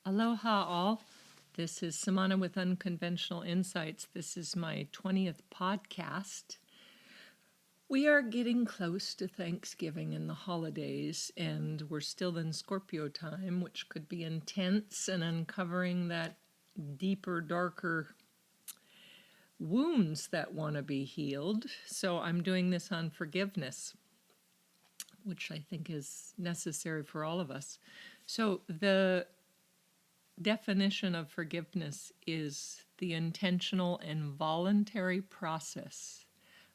Aloha all. This is Samana with Unconventional Insights. This is my 20th podcast. We are getting close to Thanksgiving and the holidays, and we're still in Scorpio time, which could be intense and uncovering that deeper, darker wounds that want to be healed. So I'm doing this on forgiveness, which I think is necessary for all of us. So the definition of forgiveness is the intentional and voluntary process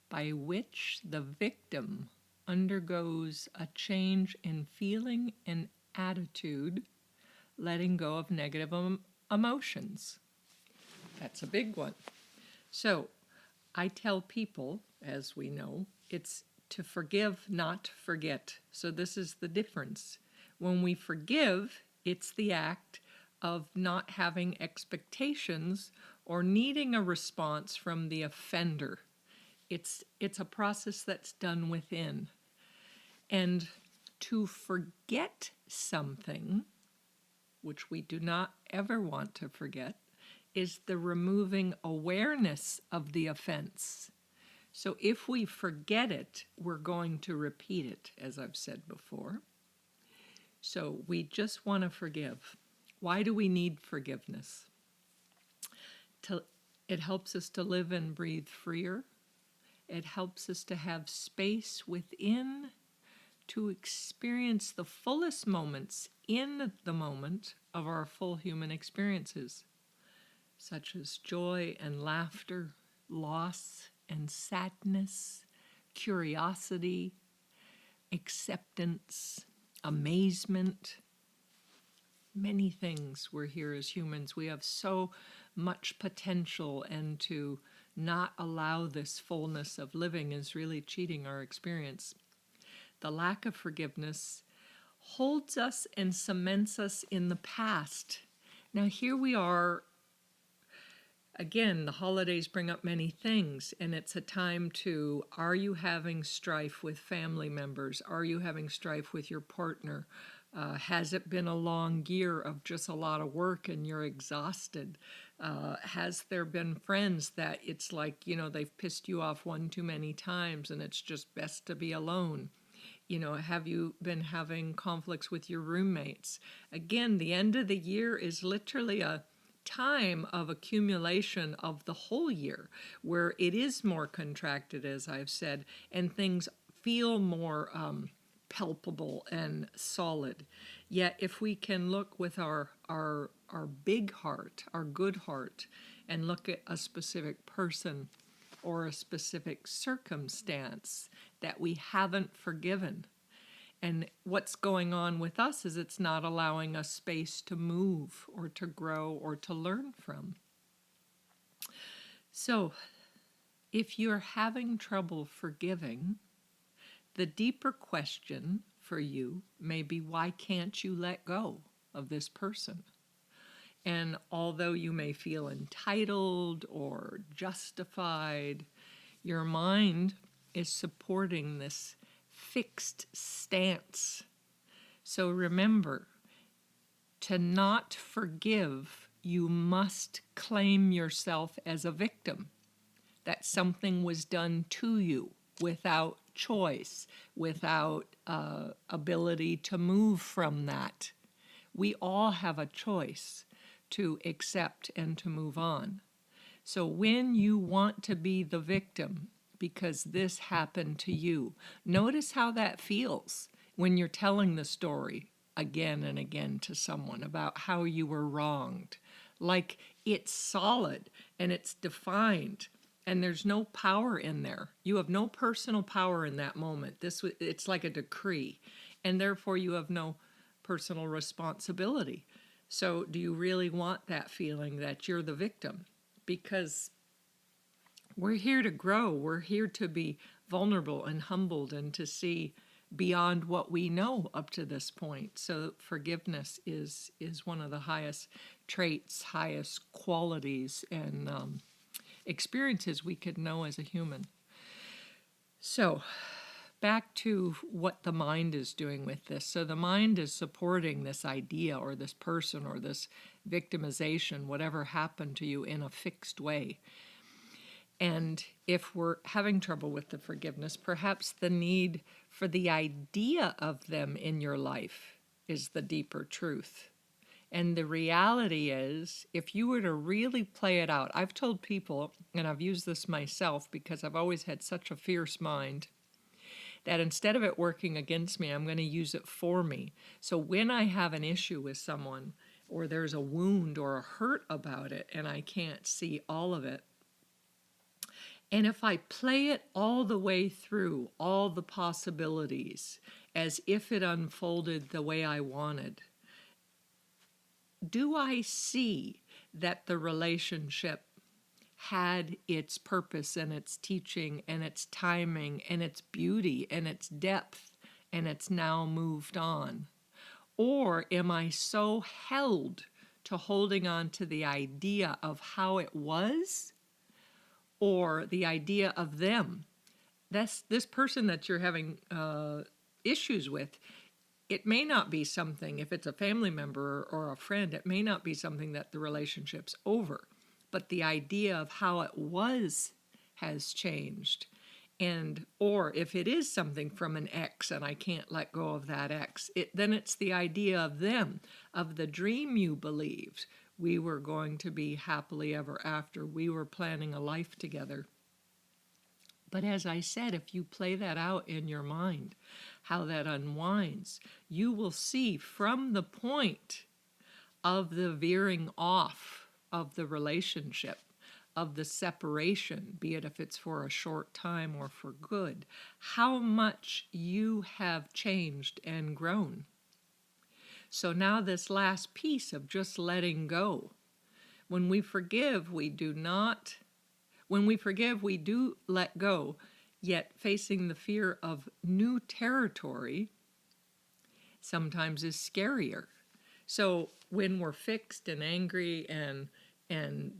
by which the victim undergoes a change in feeling and attitude, letting go of negative emotions. That's a big one. So I tell people, as we know, it's to forgive, not forget. So this is the difference. When we forgive, it's the act of not having expectations or needing a response from the offender. It's a process that's done within. And to forget something, which we do not ever want to forget, is the removing awareness of the offense. So if we forget it, we're going to repeat it, as I've said before. So we just want to forgive. Why do we need forgiveness? It helps us to live and breathe freer. It helps us to have space within to experience the fullest moments in the moment of our full human experiences, such as joy and laughter, loss and sadness, curiosity, acceptance, amazement. Many things we're here as humans. We have so much potential, and to not allow this fullness of living is really cheating our experience. The lack of forgiveness holds us and cements us in the past. Now here we are. Again, the holidays bring up many things, and it's a time to, are you having strife with family members? Are you having strife with your partner? Has it been a long year of just a lot of work and you're exhausted? Has there been friends that it's like, they've pissed you off one too many times and it's just best to be alone? Have you been having conflicts with your roommates? Again, the end of the year is literally a time of accumulation of the whole year, where it is more contracted, as I've said, and things feel more palpable and solid. Yet if we can look with our big heart, our good heart, and look at a specific person or a specific circumstance that we haven't forgiven, and what's going on with us is it's not allowing us space to move or to grow or to learn from. So if you're having trouble forgiving, the deeper question for you may be, why can't you let go of this person? And although you may feel entitled or justified, your mind is supporting this fixed stance. So remember, to not forgive, you must claim yourself as a victim, that something was done to you without choice, without ability to move from that. We all have a choice to accept and to move on. So when you want to be the victim because this happened to you, notice how that feels when you're telling the story again and again to someone about how you were wronged. Like, it's solid and it's defined, and there's no power in there. You have no personal power in that moment. It's like a decree, and therefore you have no personal responsibility. So do you really want that feeling that you're the victim? Because we're here to grow. We're here to be vulnerable and humbled and to see beyond what we know up to this point. So forgiveness is one of the highest traits, highest qualities, and experiences we could know as a human. So back to what the mind is doing with this. So the mind is supporting this idea or this person or this victimization, whatever happened to you, in a fixed way. And if we're having trouble with the forgiveness, perhaps the need for the idea of them in your life is the deeper truth. And the reality is, if you were to really play it out, I've told people, and I've used this myself because I've always had such a fierce mind, that instead of it working against me, I'm going to use it for me. So when I have an issue with someone, or there's a wound or a hurt about it, and I can't see all of it, and if I play it all the way through, all the possibilities, as if it unfolded the way I wanted, do I see that the relationship had its purpose and its teaching and its timing and its beauty and its depth, and it's now moved on? Or am I so held to holding on to the idea of how it was, or the idea of them? This person that you're having issues with, it may not be something, if it's a family member or a friend, it may not be something that the relationship's over, but the idea of how it was has changed. And or if it is something from an ex and I can't let go of that ex, then it's the idea of them, of the dream you believed. We were going to be happily ever after. We were planning a life together. But as I said, if you play that out in your mind, how that unwinds, you will see from the point of the veering off of the relationship, of the separation, be it if it's for a short time or for good, how much you have changed and grown. So now this last piece of just letting go. When we forgive, we do let go, yet facing the fear of new territory sometimes is scarier. So when we're fixed and angry and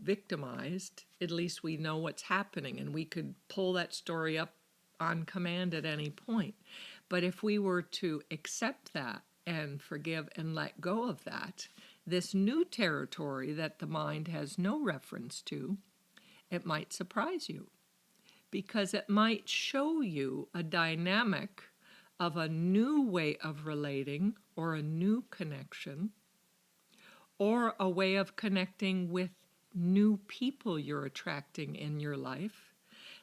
victimized, at least we know what's happening and we could pull that story up on command at any point. But if we were to accept that and forgive and let go of that, this new territory that the mind has no reference to, it might surprise you, because it might show you a dynamic of a new way of relating, or a new connection, or a way of connecting with new people you're attracting in your life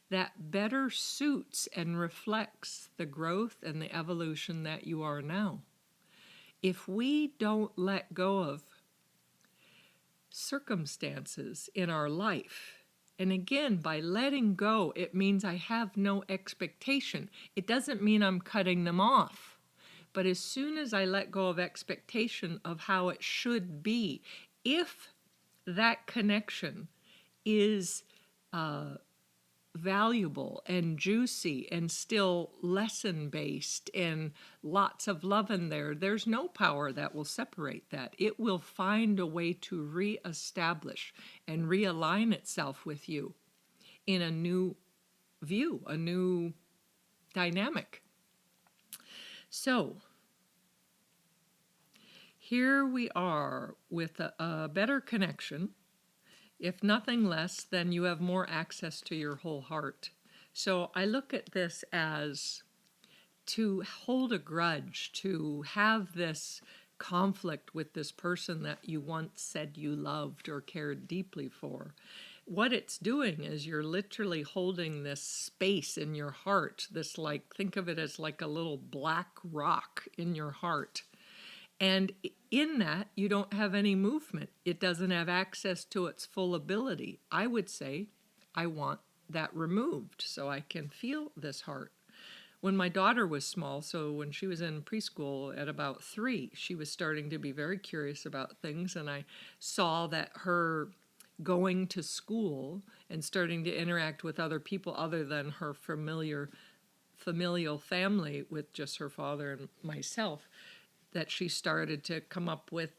that better suits and reflects the growth and the evolution that you are now. If we don't let go of circumstances in our life, and again, by letting go, it means I have no expectation. It doesn't mean I'm cutting them off. But as soon as I let go of expectation of how it should be, if that connection is valuable and juicy and still lesson-based and lots of love in there, there's no power that will separate that. It will find a way to reestablish and realign itself with you in a new view, a new dynamic. So here we are with a better connection. If nothing less, then you have more access to your whole heart. So I look at this as to hold a grudge, to have this conflict with this person that you once said you loved or cared deeply for. What it's doing is you're literally holding this space in your heart, this, like, think of it as like a little black rock in your heart. And in that, you don't have any movement. It doesn't have access to its full ability. I would say, I want that removed so I can feel this heart. When my daughter was small, so when she was in preschool at about 3, she was starting to be very curious about things, and I saw that her going to school and starting to interact with other people other than her familial family with just her father and myself, that she started to come up with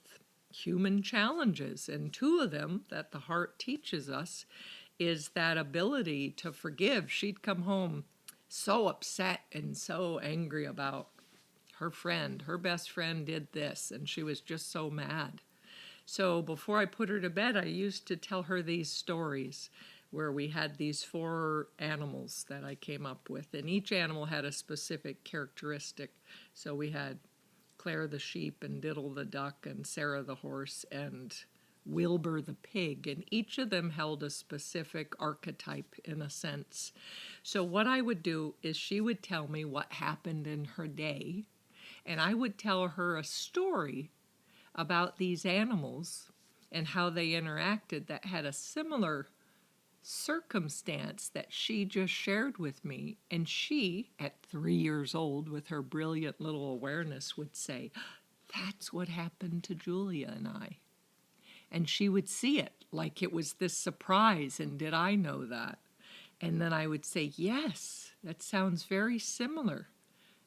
human challenges. And 2 of them that the heart teaches us is that ability to forgive. She'd come home so upset and so angry about her friend. Her best friend did this, and she was just so mad. So before I put her to bed, I used to tell her these stories where we had these 4 animals that I came up with, and each animal had a specific characteristic. So we had Claire the sheep, and Diddle the duck, and Sarah the horse, and Wilbur the pig, and each of them held a specific archetype in a sense. So what I would do is she would tell me what happened in her day, and I would tell her a story about these animals and how they interacted that had a similar circumstance that she just shared with me. And she, at 3 years old, with her brilliant little awareness, would say, "That's what happened to Julia and I." And she would see it like it was this surprise, and did I know that? And then I would say, "Yes, that sounds very similar.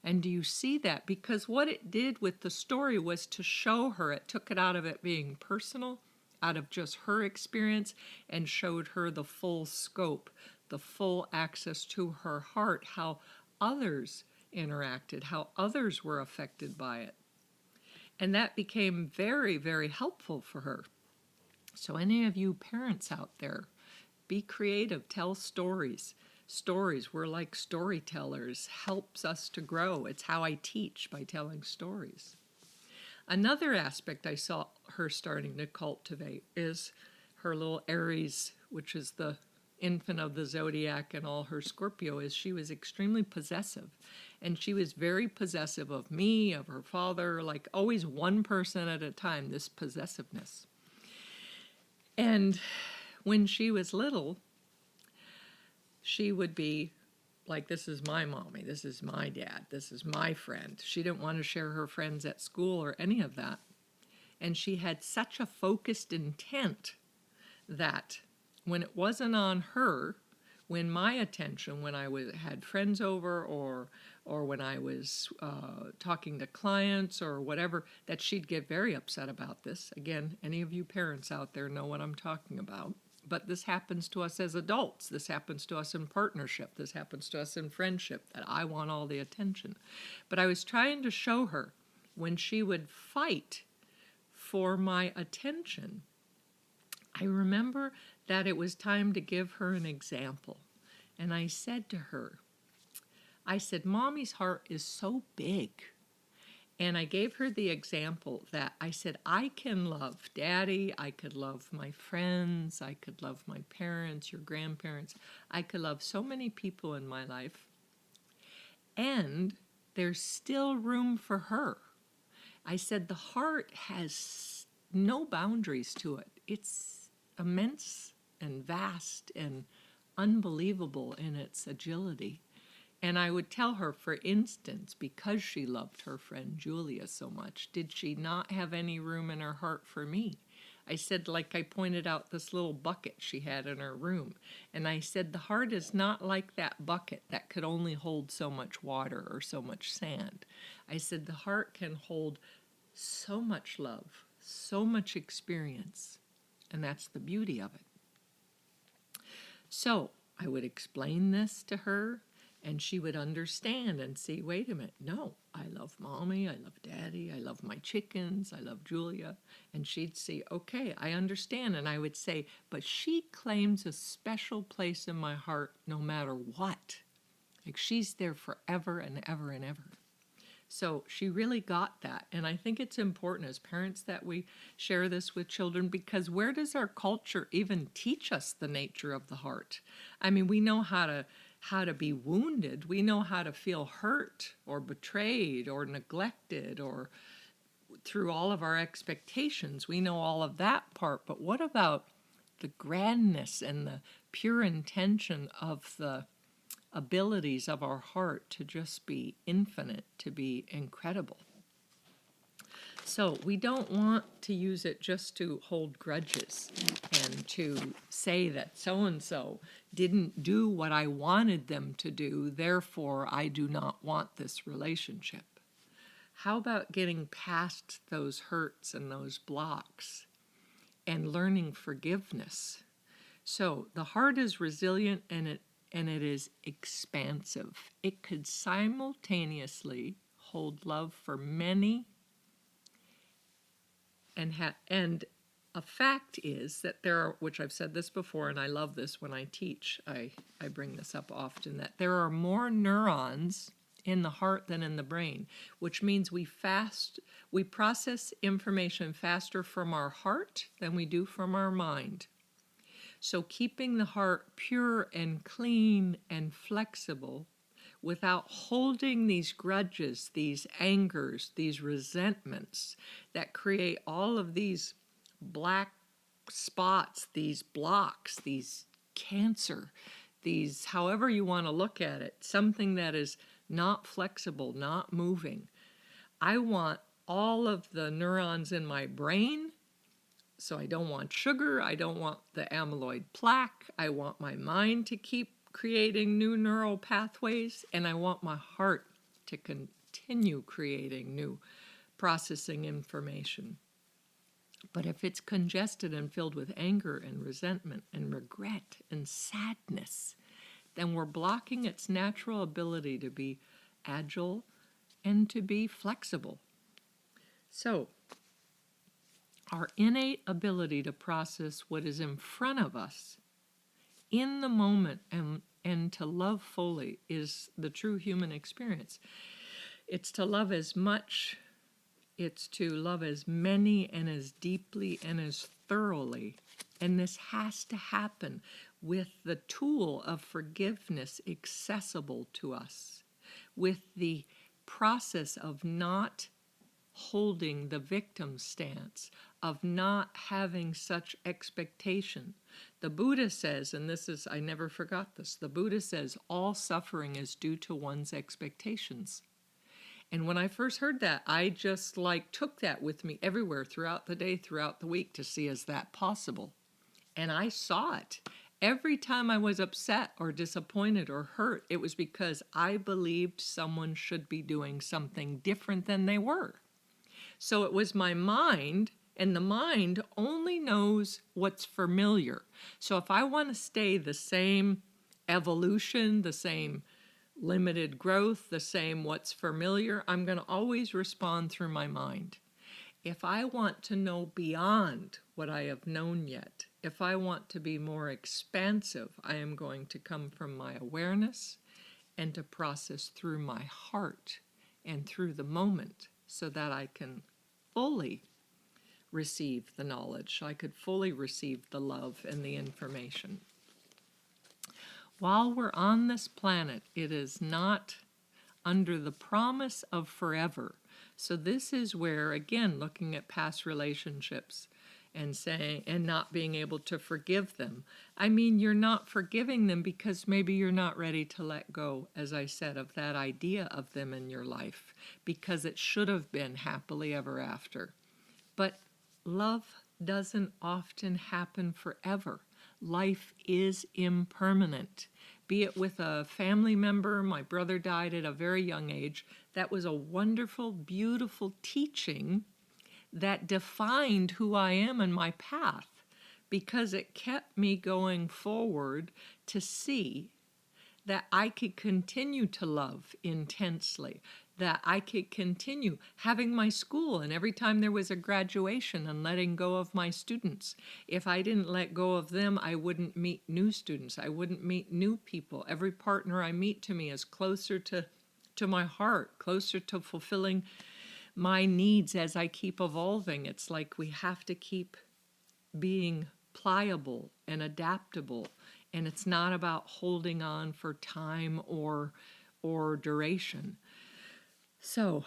And do you see that?" Because what it did with the story was to show her, it took it out of it being personal, out of just her experience, and showed her the full scope, the full access to her heart, how others interacted, how others were affected by it. And that became very, very helpful for her. So any of you parents out there, be creative, tell stories. Stories, we're like storytellers, helps us to grow. It's how I teach, by telling stories. Another aspect I saw her starting to cultivate is her little Aries, which is the infant of the zodiac, and all her Scorpio is she was extremely possessive. And she was very possessive of me, of her father, like always one person at a time, this possessiveness. And when she was little, she would be like, "This is my mommy, this is my dad, this is my friend." She didn't want to share her friends at school or any of that. And she had such a focused intent that when it wasn't on her, when my attention, when I had friends over, or when I was talking to clients or whatever, that she'd get very upset about this. Again, any of you parents out there know what I'm talking about. But this happens to us as adults. This happens to us in partnership. This happens to us in friendship, that I want all the attention. But I was trying to show her when she would fight for my attention, I remember that it was time to give her an example. And I said to her, I said, "Mommy's heart is so big." And I gave her the example that I said, I can love Daddy, I could love my friends, I could love my parents, your grandparents, I could love so many people in my life, and there's still room for her. I said, the heart has no boundaries to it. It's immense and vast and unbelievable in its agility. And I would tell her, for instance, because she loved her friend Julia so much, did she not have any room in her heart for me? I said, like I pointed out this little bucket she had in her room. And I said, the heart is not like that bucket that could only hold so much water or so much sand. I said, the heart can hold so much love, so much experience. And that's the beauty of it. So I would explain this to her, and she would understand and see, wait a minute, no, I love Mommy, I love Daddy, I love my chickens, I love Julia. And she'd see, okay, I understand. And I would say, but she claims a special place in my heart no matter what. Like she's there forever and ever and ever. So she really got that. And I think it's important as parents that we share this with children, because where does our culture even teach us the nature of the heart? I mean, we know how to be wounded. We know how to feel hurt or betrayed or neglected, or through all of our expectations. We know all of that part. But what about the grandness and the pure intention of the abilities of our heart to just be infinite, to be incredible? So we don't want to use it just to hold grudges and to say that so-and-so didn't do what I wanted them to do, therefore I do not want this relationship. How about getting past those hurts and those blocks and learning forgiveness? So the heart is resilient, and and it is expansive. It could simultaneously hold love for many, and a fact is that there are, which I've said this before, and I love this when I teach, I bring this up often, that there are more neurons in the heart than in the brain, which means we process information faster from our heart than we do from our mind. So keeping the heart pure and clean and flexible without holding these grudges, these angers, these resentments that create all of these black spots, these blocks, these cancer, these however you want to look at it, something that is not flexible, not moving. I want all of the neurons in my brain. So I don't want sugar, I don't want the amyloid plaque, I want my mind to keep creating new neural pathways, and I want my heart to continue creating new processing information. But if it's congested and filled with anger and resentment and regret and sadness, then we're blocking its natural ability to be agile and to be flexible. So, our innate ability to process what is in front of us in the moment and to love fully is the true human experience. It's to love as much, it's to love as many and as deeply and as thoroughly. And this has to happen with the tool of forgiveness accessible to us, with the process of not holding the victim stance, of not having such expectation. The Buddha says, and this is, I never forgot this, the Buddha says all suffering is due to one's expectations. And when I first heard that, I just took that with me everywhere throughout the day, throughout the week to see, is that possible? And I saw it. Every time I was upset or disappointed or hurt, it was because I believed someone should be doing something different than they were. So it was my mind, and the mind only knows what's familiar. So if I want to stay the same evolution, the same limited growth, the same what's familiar, I'm going to always respond through my mind. If I want to know beyond what I have known yet, if I want to be more expansive, I am going to come from my awareness and to process through my heart and through the moment so that I can fully receive the knowledge. I could fully receive the love and the information. While we're on this planet, it is not under the promise of forever. So this is where, again, looking at past relationships and saying, and not being able to forgive them. I mean, you're not forgiving them because maybe you're not ready to let go, as I said, of that idea of them in your life, because it should have been happily ever after. But love doesn't often happen forever. Life is impermanent. Be it with a family member, my brother died at a very young age. That was a wonderful, beautiful teaching that defined who I am and my path, because it kept me going forward to see that I could continue to love intensely, that I could continue having my school, and every time there was a graduation and letting go of my students. If I didn't let go of them, I wouldn't meet new students. I wouldn't meet new people. Every partner I meet to me is closer to my heart, closer to fulfilling my needs as I keep evolving. It's like we have to keep being pliable and adaptable, and it's not about holding on for time or duration. So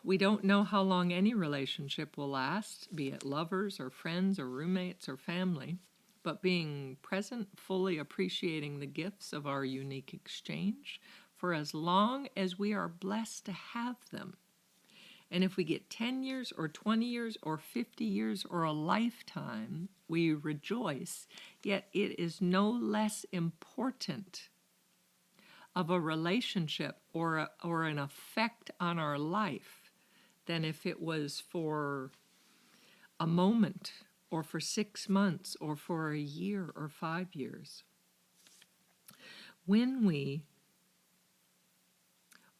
we don't know how long any relationship will last, be it lovers or friends or roommates or family, but being present, fully appreciating the gifts of our unique exchange for as long as we are blessed to have them. And if we get 10 years or 20 years or 50 years or a lifetime, we rejoice, yet it is no less important of a relationship or an effect on our life than if it was for a moment or for 6 months or for a year or 5 years. When we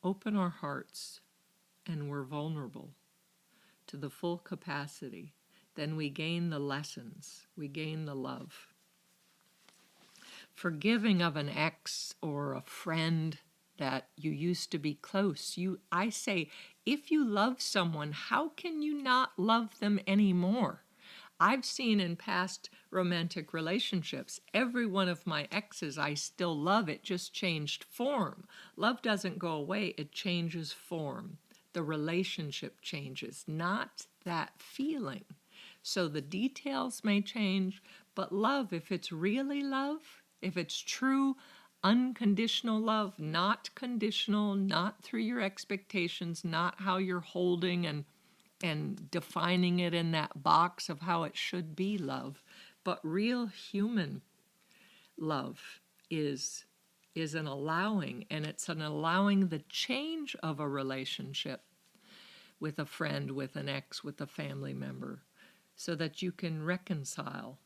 open our hearts and we're vulnerable to the full capacity, then we gain the lessons, we gain the love. Forgiving of an ex or a friend that you used to be close, I say, if you love someone, how can you not love them anymore? I've seen in past romantic relationships, every one of my exes I still love, it just changed form. Love doesn't go away, it changes form. The relationship changes, not that feeling. So the details may change, but love, if it's really love, if it's true, unconditional love, not conditional, not through your expectations, not how you're holding and defining it in that box of how it should be love, but real human love is an allowing, and it's an allowing the change of a relationship with a friend, with an ex, with a family member, so that you can reconcile.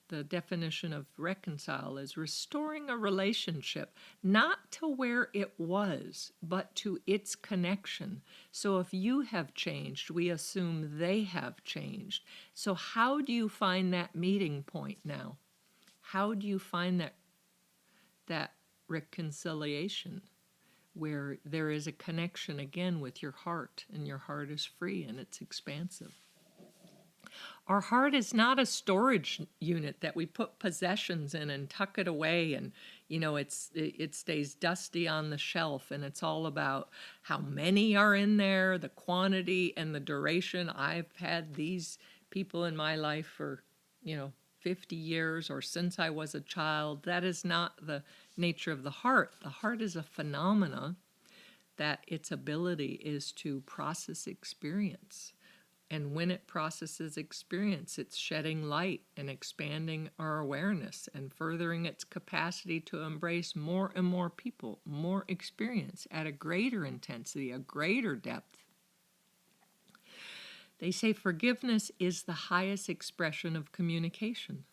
The definition of reconcile is restoring a relationship, not to where it was, but to its connection. So if you have changed, we assume they have changed. So how do you find that meeting point now? How do you find that reconciliation where there is a connection again with your heart, and your heart is free and it's expansive? Our heart is not a storage unit that we put possessions in and tuck it away, and it stays dusty on the shelf, and it's all about how many are in there, the quantity and the duration. I've had these people in my life for 50 years or since I was a child. That is not the nature of the heart. The heart is a phenomena that its ability is to process experience. And when it processes experience, it's shedding light and expanding our awareness and furthering its capacity to embrace more and more people, more experience at a greater intensity, a greater depth. They say forgiveness is the highest expression of communication.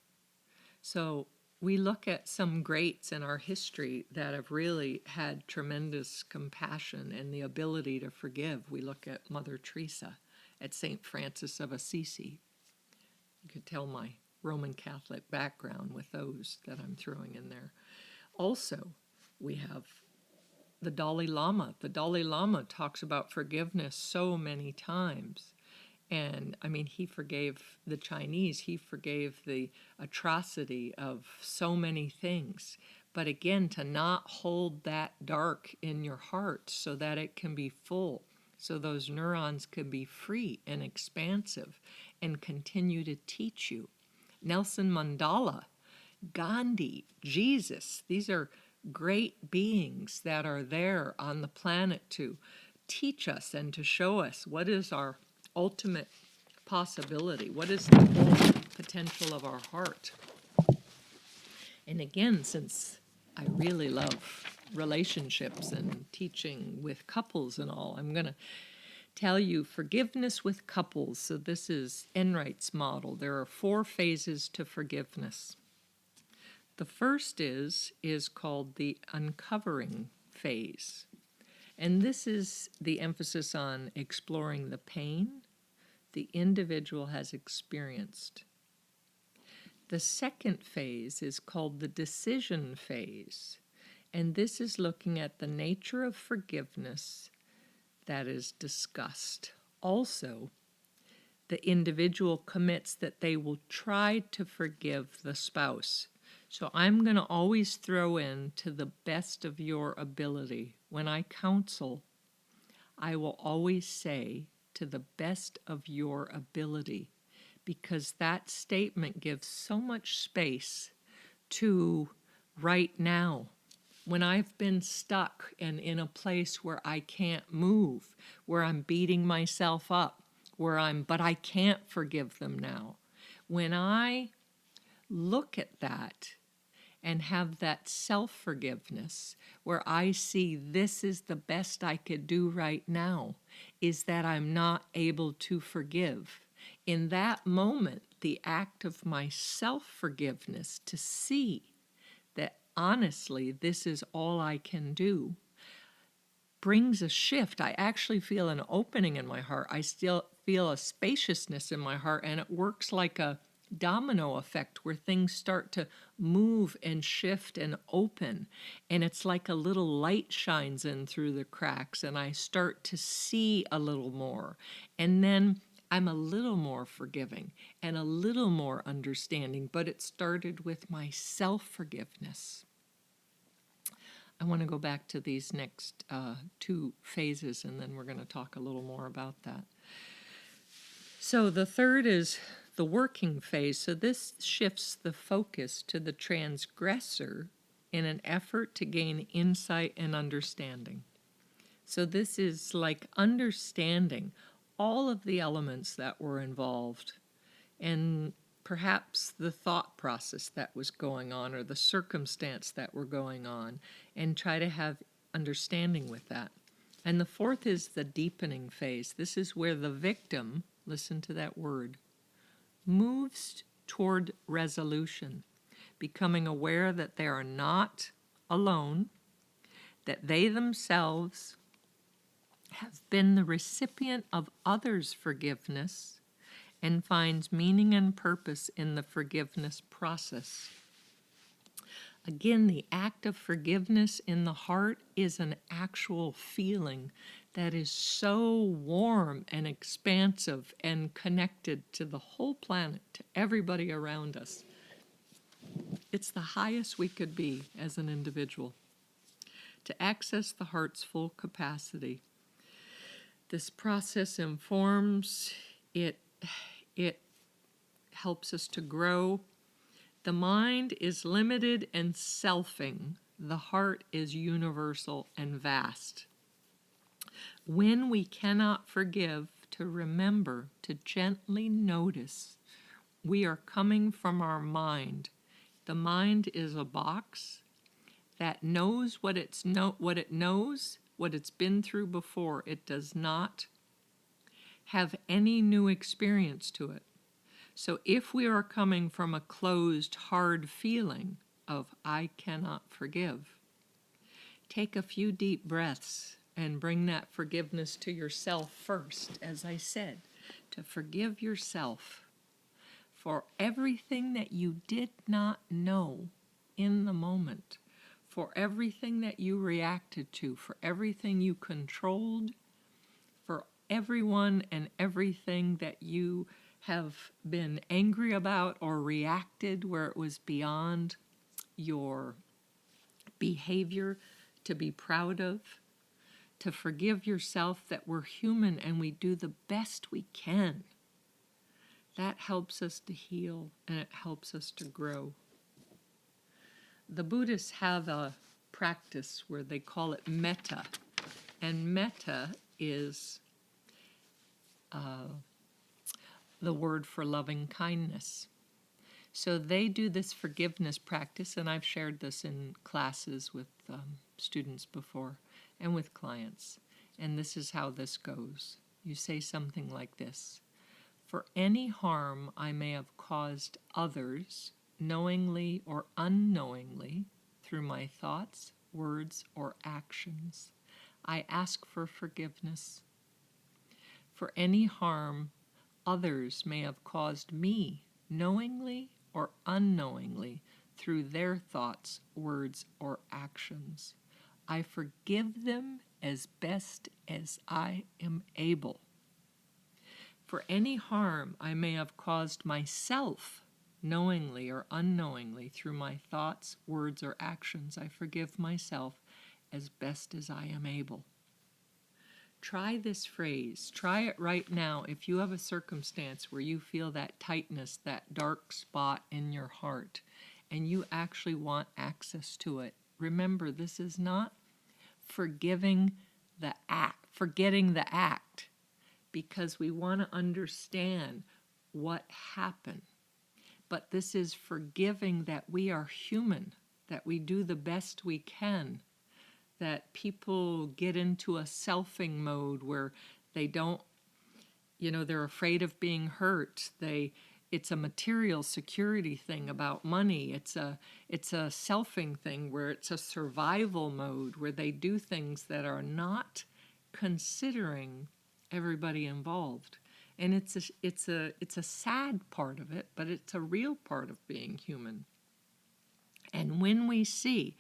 So we look at some greats in our history that have really had tremendous compassion and the ability to forgive. We look at Mother Teresa, at St. Francis of Assisi. You could tell my Roman Catholic background with those that I'm throwing in there. Also, we have the Dalai Lama. The Dalai Lama talks about forgiveness so many times. And I mean, he forgave the Chinese, he forgave the atrocity of so many things. But again, to not hold that dark in your heart so that it can be full, so those neurons can be free and expansive and continue to teach you. Nelson Mandela, Gandhi, Jesus, these are great beings that are there on the planet to teach us and to show us what is our ultimate possibility, what is the full potential of our heart. And again, since I really love relationships and teaching with couples and all, I'm going to tell you forgiveness with couples. So this is Enright's model. There are 4 phases to forgiveness. The first is called the uncovering phase. And this is the emphasis on exploring the pain the individual has experienced. The second phase is called the decision phase, and this is looking at the nature of forgiveness that is discussed. Also, the individual commits that they will try to forgive the spouse. So I'm going to always throw in to the best of your ability. When I counsel, I will always say to the best of your ability, because that statement gives so much space to right now. When I've been stuck and in a place where I can't move, where I'm beating myself up, but I can't forgive them now. When I look at that and have that self-forgiveness where I see this is the best I could do right now, is that I'm not able to forgive. In that moment, the act of my self-forgiveness to see that honestly, this is all I can do, brings a shift. I actually feel an opening in my heart. I still feel a spaciousness in my heart, and it works like a domino effect where things start to move and shift and open. And it's like a little light shines in through the cracks, and I start to see a little more. And then I'm a little more forgiving and a little more understanding, but it started with my self-forgiveness. I want to go back to these next two phases, and then we're going to talk a little more about that. So the third is the working phase. So this shifts the focus to the transgressor in an effort to gain insight and understanding. So this is like understanding all of the elements that were involved, and perhaps the thought process that was going on or the circumstance that were going on, and try to have understanding with that. And the fourth is the deepening phase. This is where the victim, listen to that word, moves toward resolution, becoming aware that they are not alone, that they themselves have been the recipient of others' forgiveness, and finds meaning and purpose in the forgiveness process. Again, the act of forgiveness in the heart is an actual feeling that is so warm and expansive and connected to the whole planet, to everybody around us. It's the highest we could be as an individual. To access the heart's full capacity, this process informs it. It helps us to grow. The mind is limited and selfing. The heart is universal and vast. When we cannot forgive, to remember to gently notice we are coming from our mind. The mind is a box that knows what it knows, what it's been through before. It does not have any new experience to it. So if we are coming from a closed, hard feeling of I cannot forgive, take a few deep breaths and bring that forgiveness to yourself first, as I said, to forgive yourself for everything that you did not know in the moment, for everything that you reacted to, for everything you controlled, for everyone and everything that you have been angry about or reacted where it was beyond your behavior to be proud of, to forgive yourself that we're human and we do the best we can. That helps us to heal and it helps us to grow. The Buddhists have a practice where they call it metta, and metta is the word for loving kindness. So they do this forgiveness practice, and I've shared this in classes with students before and with clients. And this is how this goes. You say something like this: for any harm I may have caused others, knowingly or unknowingly, through my thoughts, words, or actions, I ask for forgiveness. For any harm others may have caused me, knowingly or unknowingly, through their thoughts, words, or actions, I forgive them as best as I am able. For any harm I may have caused myself, knowingly or unknowingly, through my thoughts, words, or actions, I forgive myself as best as I am able. Try this phrase. Try it right now if you have a circumstance where you feel that tightness, that dark spot in your heart, and you actually want access to it. Remember, this is not forgetting the act, because we want to understand what happened. But this is forgiving that we are human, that we do the best we can, that people get into a selfing mode where they don't, they're afraid of being hurt. it's a material security thing about money. It's a selfing thing where it's a survival mode where they do things that are not considering everybody involved. And it's a sad part of it, but it's a real part of being human. And when we see,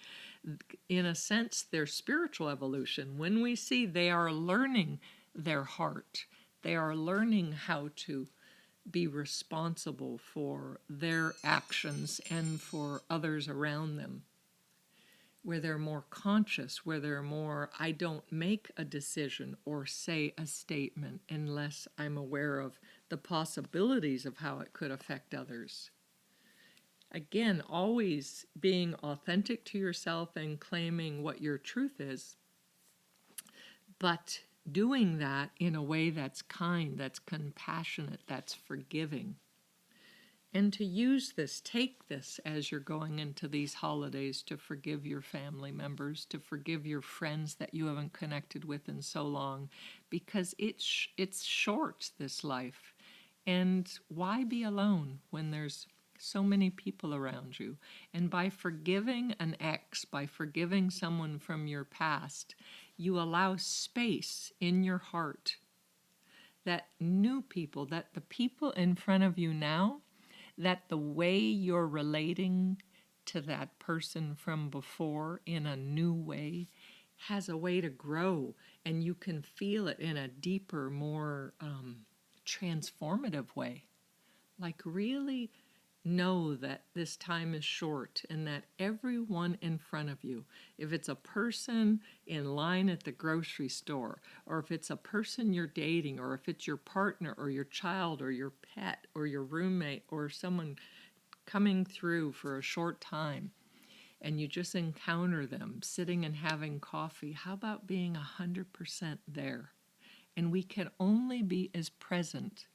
in a sense, their spiritual evolution, when we see they are learning their heart, they are learning how to be responsible for their actions and for others around them, where they're more conscious, where they're more, I don't make a decision or say a statement unless I'm aware of the possibilities of how it could affect others. Again, always being authentic to yourself and claiming what your truth is, but doing that in a way that's kind, that's compassionate, that's forgiving. And to use this, take this as you're going into these holidays to forgive your family members, to forgive your friends that you haven't connected with in so long, because it's short, this life. And why be alone when there's so many people around you? And by forgiving an ex, by forgiving someone from your past, you allow space in your heart that new people, that the people in front of you now, that the way you're relating to that person from before in a new way has a way to grow, and you can feel it in a deeper, more transformative way. Like, really know that this time is short and that everyone in front of you, if it's a person in line at the grocery store, or if it's a person you're dating, or if it's your partner or your child or your pet or your roommate or someone coming through for a short time, and you just encounter them sitting and having coffee, how about being 100% there? And we can only be as present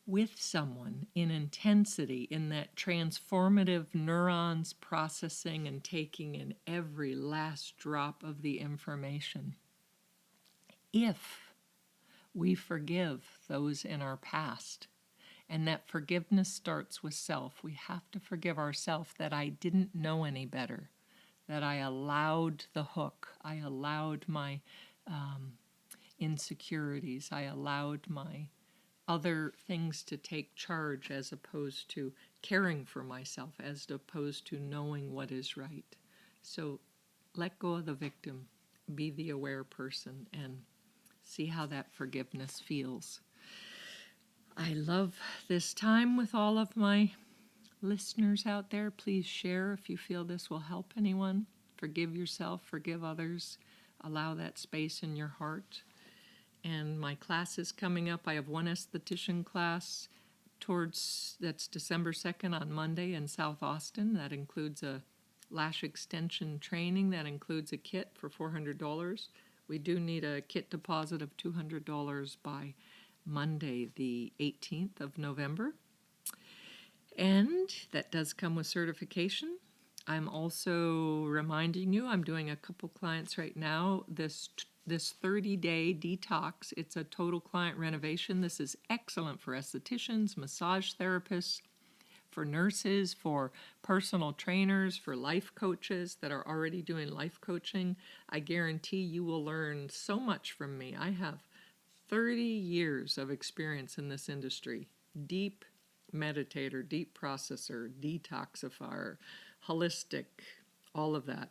with someone in intensity, in that transformative neurons processing and taking in every last drop of the information, if we forgive those in our past. And that forgiveness starts with self. We have to forgive ourselves that I didn't know any better, that I allowed the hook, I allowed my insecurities, I allowed my other things to take charge, as opposed to caring for myself, as opposed to knowing what is right. So let go of the victim, be the aware person, and see how that forgiveness feels. I love this time with all of my listeners out there. Please share if you feel this will help anyone. Forgive yourself, forgive others, allow that space in your heart. And my class is coming up. I have one esthetician class that's December 2nd on Monday in South Austin. That includes a lash extension training. That includes a kit for $400. We do need a kit deposit of $200 by Monday, the 18th of November. And that does come with certification. I'm also reminding you, I'm doing a couple clients right now, this 30-day detox. It's a total client renovation. This is excellent for estheticians, massage therapists, for nurses, for personal trainers, for life coaches that are already doing life coaching. I guarantee you will learn so much from me. I have 30 years of experience in this industry. Deep meditator, deep processor, detoxifier, holistic, all of that.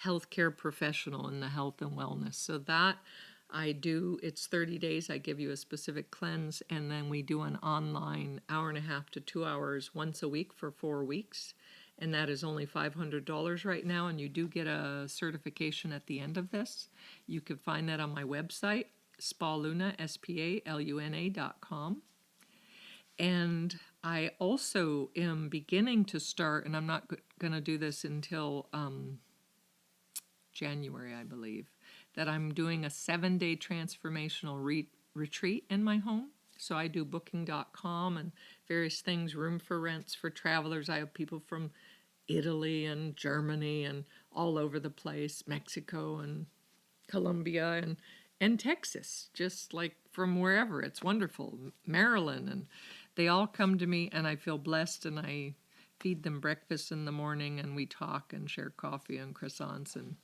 Healthcare professional in the health and wellness. So that I do, it's 30 days. I give you a specific cleanse, and then we do an online 1.5 to 2 hours once a week for 4 weeks. And that is only $500 right now, and you do get a certification at the end of this. You can find that on my website, spaluna, spaluna.com. And I also am beginning to start, and I'm not going to do this until January, I believe, that I'm doing a 7-day transformational retreat in my home. So I do booking.com and various things, room for rents for travelers. I have people from Italy and Germany and all over the place, Mexico and Colombia and Texas, just like from wherever. It's wonderful. Maryland, and they all come to me, and I feel blessed, and I feed them breakfast in the morning, and we talk and share coffee and croissants. And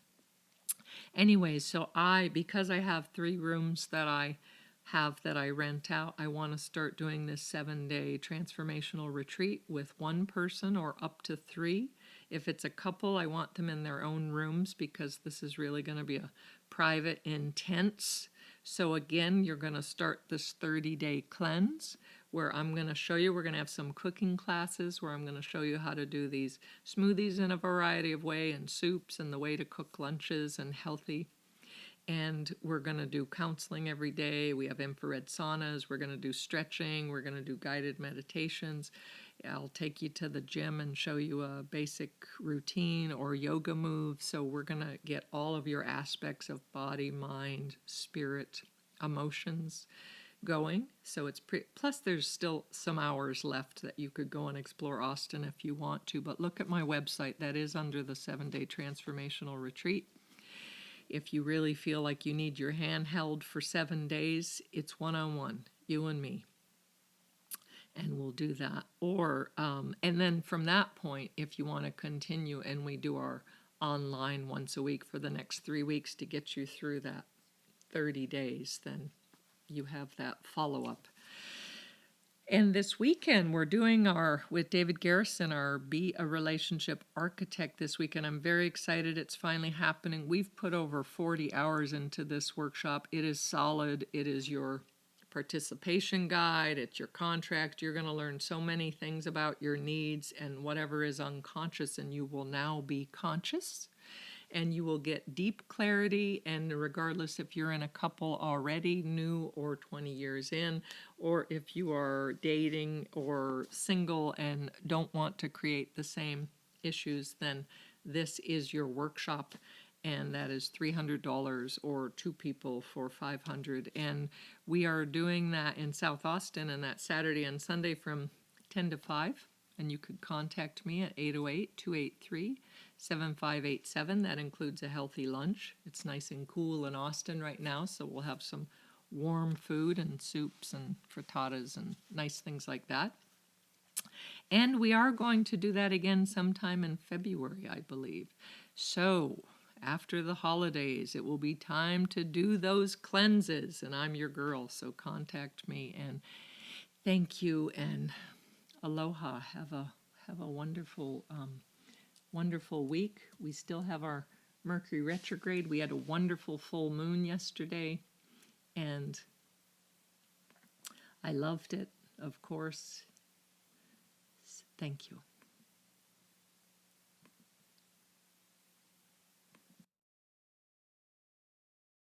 anyways, so because I have 3 rooms that I rent out, I want to start doing this 7-day transformational retreat with one person or up to 3. If it's a couple, I want them in their own rooms because this is really going to be a private, intense. So again, you're going to start this 30-day cleanse where I'm going to show you, we're going to have some cooking classes where I'm going to show you how to do these smoothies in a variety of ways and soups and the way to cook lunches and healthy. And we're going to do counseling every day. We have infrared saunas. We're going to do stretching. We're going to do guided meditations. I'll take you to the gym and show you a basic routine or yoga move. So we're going to get all of your aspects of body, mind, spirit, emotions going. So it's plus there's still some hours left that you could go and explore Austin if you want to. But look at my website. That is under the 7-day transformational retreat. If you really feel like you need your hand held for 7 days, it's one-on-one, you and me. And we'll do that. Or, and then from that point, if you want to continue and we do our online once a week for the next 3 weeks to get you through that 30 days, then you have that follow-up. And this weekend, we're doing with David Garrison, our Be a Relationship Architect this weekend. I'm very excited. It's finally happening. We've put over 40 hours into this workshop. It is solid. It is your participation guide. It's your contract. You're going to learn so many things about your needs and whatever is unconscious, and you will now be conscious. And you will get deep clarity, and regardless if you're in a couple already, new or 20 years in, or if you are dating or single and don't want to create the same issues, then this is your workshop, and that is $300 or 2 people for $500. And we are doing that in South Austin, and that Saturday and Sunday from 10 to 5. And you could contact me at 808-283-7587. That includes a healthy lunch. It's nice and cool in Austin right now, so we'll have some warm food and soups and frittatas and nice things like that. And we are going to do that again sometime in February, I believe. So after the holidays, it will be time to do those cleanses, and I'm your girl, so contact me. And thank you, and aloha. Have a wonderful wonderful week. We still have our Mercury retrograde. We had a wonderful full moon yesterday, and I loved it, of course. Thank you.